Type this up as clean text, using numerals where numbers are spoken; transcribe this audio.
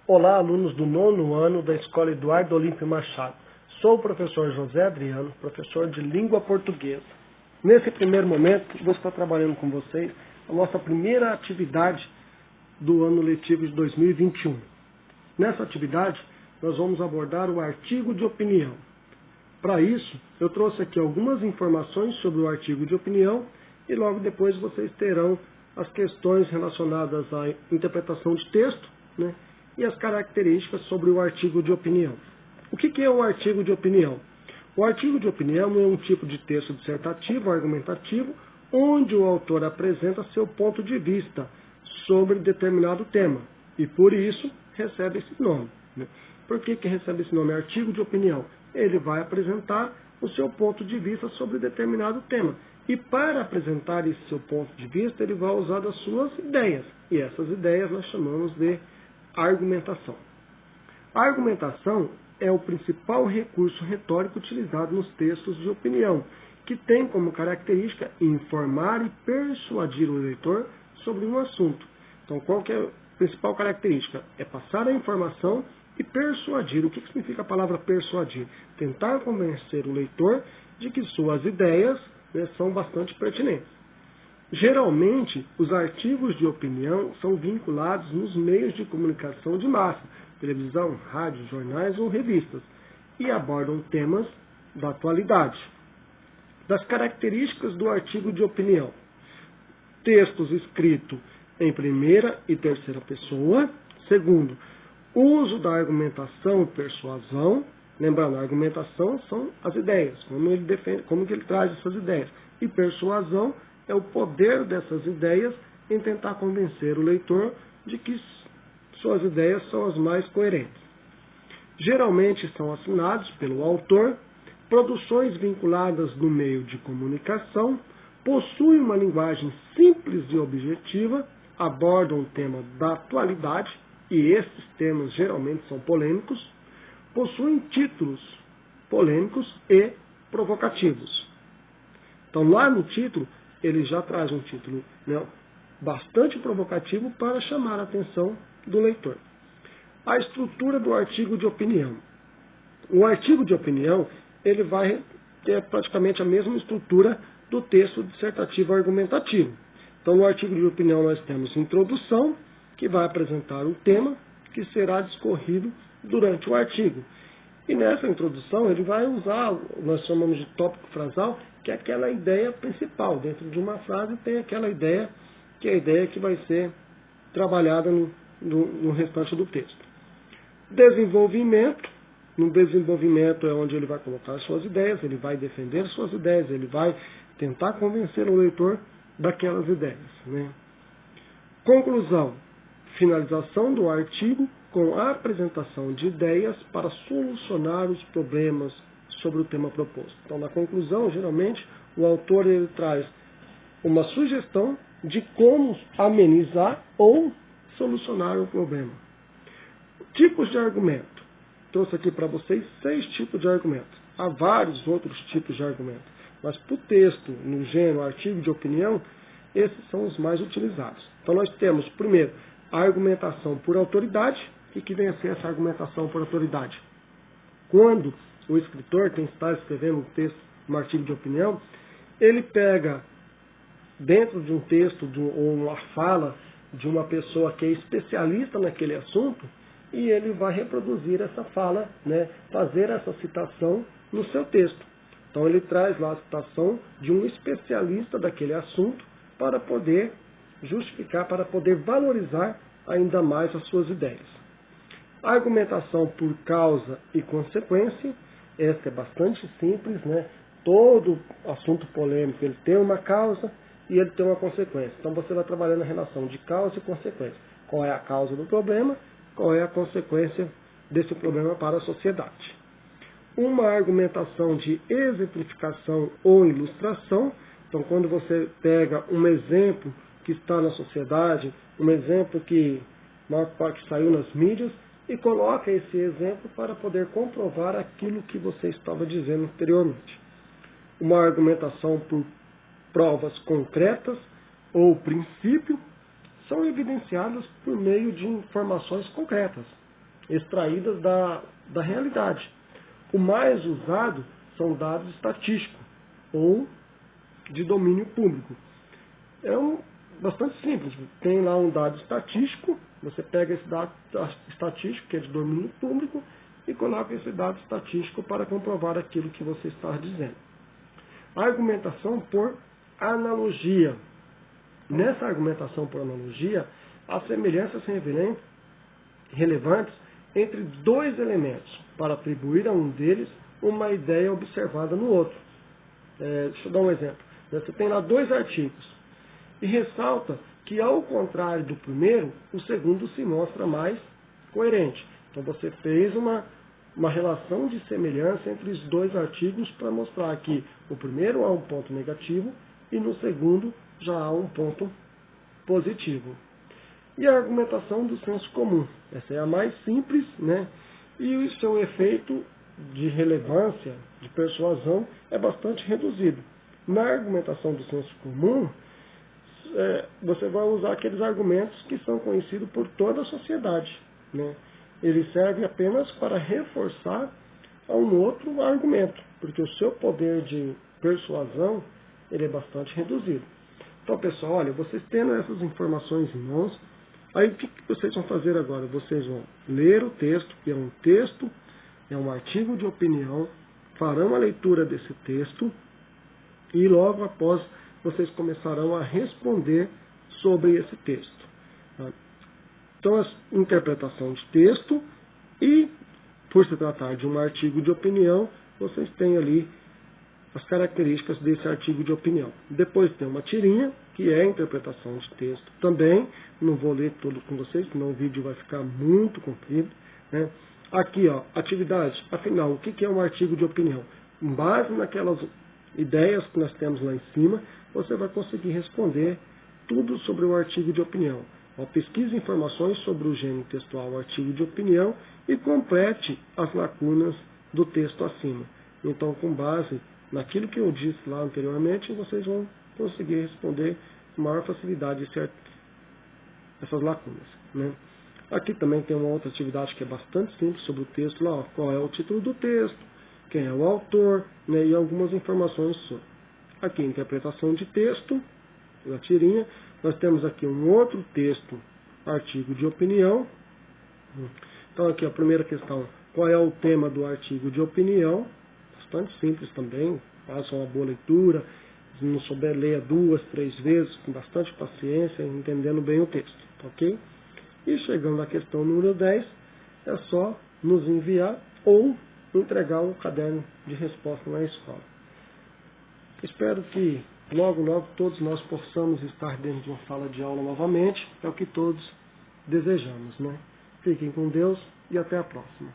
Olá, alunos do 9º ano da Escola Eduardo Olímpio Machado. Sou o professor José Adriano, professor de língua portuguesa. Nesse primeiro momento, vou estar trabalhando com vocês a nossa primeira atividade do ano letivo de 2021. Nessa atividade, nós vamos abordar o artigo de opinião. Para isso, eu trouxe aqui algumas informações sobre o artigo de opinião e logo depois vocês terão as questões relacionadas à interpretação de texto, né? E as características sobre o artigo de opinião. O que é um artigo de opinião? O artigo de opinião é um tipo de texto dissertativo, argumentativo, onde o autor apresenta seu ponto de vista sobre determinado tema. E por isso recebe esse nome. Né? Por que recebe esse nome? Artigo de opinião. Ele vai apresentar o seu ponto de vista sobre determinado tema. E para apresentar esse seu ponto de vista, ele vai usar das suas ideias. E essas ideias nós chamamos de argumentação. A argumentação é o principal recurso retórico utilizado nos textos de opinião, que tem como característica informar e persuadir o leitor sobre um assunto. Então, qual que é a principal característica? É passar a informação e persuadir. O que significa a palavra persuadir? Tentar convencer o leitor de que suas ideias, né, são bastante pertinentes. Geralmente, os artigos de opinião são vinculados nos meios de comunicação de massa, televisão, rádio, jornais ou revistas, e abordam temas da atualidade. Das características do artigo de opinião: textos escritos em primeira e terceira pessoa. Segundo, uso da argumentação e persuasão. Lembrando, a argumentação são as ideias, como ele defende, como que ele traz essas ideias. E persuasão é o poder dessas ideias em tentar convencer o leitor de que suas ideias são as mais coerentes. Geralmente são assinados pelo autor, produções vinculadas no meio de comunicação, possuem uma linguagem simples e objetiva, abordam o tema da atualidade, e esses temas geralmente são polêmicos, possuem títulos polêmicos e provocativos. Então, lá no título, ele já traz um título, né, bastante provocativo para chamar a atenção do leitor. A estrutura do artigo de opinião. O artigo de opinião ele vai ter praticamente a mesma estrutura do texto dissertativo argumentativo. Então, no artigo de opinião nós temos introdução, que vai apresentar o tema que será discorrido durante o artigo. E nessa introdução ele vai usar, nós chamamos de tópico frasal, que é aquela ideia principal. Dentro de uma frase tem aquela ideia, que é a ideia que vai ser trabalhada no restante do texto. Desenvolvimento. No desenvolvimento é onde ele vai colocar as suas ideias, ele vai defender suas ideias, ele vai tentar convencer o leitor daquelas ideias. Né? Conclusão. Finalização do artigo com a apresentação de ideias para solucionar os problemas sobre o tema proposto. Então, na conclusão, geralmente, o autor ele traz uma sugestão de como amenizar ou solucionar o problema. Tipos de argumento. Trouxe aqui para vocês 6 tipos de argumentos. Há vários outros tipos de argumento. Mas para o texto, no gênero, artigo de opinião, esses são os mais utilizados. Então, nós temos, primeiro, a argumentação por autoridade. O que vem a ser essa argumentação por autoridade? Quando o escritor, quem está escrevendo um texto, um artigo de opinião, ele pega dentro de um texto ou uma fala de uma pessoa que é especialista naquele assunto e ele vai reproduzir essa fala, né, fazer essa citação no seu texto. Então ele traz lá a citação de um especialista daquele assunto para poder justificar, para poder valorizar ainda mais as suas ideias. A argumentação por causa e consequência, essa é bastante simples, né? Todo assunto polêmico ele tem uma causa e ele tem uma consequência. Então você vai trabalhando a relação de causa e consequência. Qual é a causa do problema, qual é a consequência desse problema para a sociedade. Uma argumentação de exemplificação ou ilustração. Então quando você pega um exemplo que está na sociedade, um exemplo que saiu nas mídias, e coloca esse exemplo para poder comprovar aquilo que você estava dizendo anteriormente. Uma argumentação por provas concretas ou princípio são evidenciadas por meio de informações concretas. extraídas da realidade. O mais usado são dados estatísticos ou de domínio público. Bastante simples. Tem lá um dado estatístico, você pega esse dado estatístico, que é de domínio público, e coloca esse dado estatístico para comprovar aquilo que você está dizendo. A argumentação por analogia. Nessa argumentação por analogia, há semelhanças relevantes entre dois elementos, para atribuir a um deles uma ideia observada no outro. Deixa eu dar um exemplo. Você tem lá dois artigos, e ressalta que, ao contrário do primeiro, o segundo se mostra mais coerente. Então você fez uma relação de semelhança entre os dois artigos para mostrar que no primeiro há um ponto negativo e no segundo já há um ponto positivo. E a argumentação do senso comum. Essa é a mais simples, né? E o seu efeito de relevância, de persuasão, é bastante reduzido. Na argumentação do senso comum, você vai usar aqueles argumentos que são conhecidos por toda a sociedade, né? Ele serve apenas para reforçar um outro argumento, porque o seu poder de persuasão ele é bastante reduzido. Então, pessoal, olha, vocês tendo essas informações em mãos, aí o que vocês vão fazer agora? Vocês vão ler o texto, que é um texto, é um artigo de opinião, farão a leitura desse texto e logo após vocês começarão a responder sobre esse texto. Tá? Então, a interpretação de texto e, por se tratar de um artigo de opinião, vocês têm ali as características desse artigo de opinião. Depois tem uma tirinha, que é a interpretação de texto também. Não vou ler tudo com vocês, senão o vídeo vai ficar muito comprido, né? Aqui, ó, atividade. Afinal, o que é um artigo de opinião? Com base naquelas ideias que nós temos lá em cima, você vai conseguir responder tudo sobre o artigo de opinião. Pesquise informações sobre o gênero textual, artigo de opinião, e complete as lacunas do texto acima. Então, com base naquilo que eu disse lá anteriormente, vocês vão conseguir responder com maior facilidade essas lacunas, né? Aqui também tem uma outra atividade que é bastante simples sobre o texto, lá, ó, qual é o título do texto, quem é o autor, né, e algumas informações sobre. Aqui, interpretação de texto, na tirinha. Nós temos aqui um outro texto, artigo de opinião. Então, aqui a primeira questão, qual é o tema do artigo de opinião? Bastante simples também, faça uma boa leitura. Se não souber, leia 2, 3 vezes, com bastante paciência, entendendo bem o texto, ok? E chegando à questão número 10, é só nos enviar ou entregar o caderno de resposta na escola. Espero que logo, logo todos nós possamos estar dentro de uma sala de aula novamente, é o que todos desejamos, né? Fiquem com Deus e até a próxima.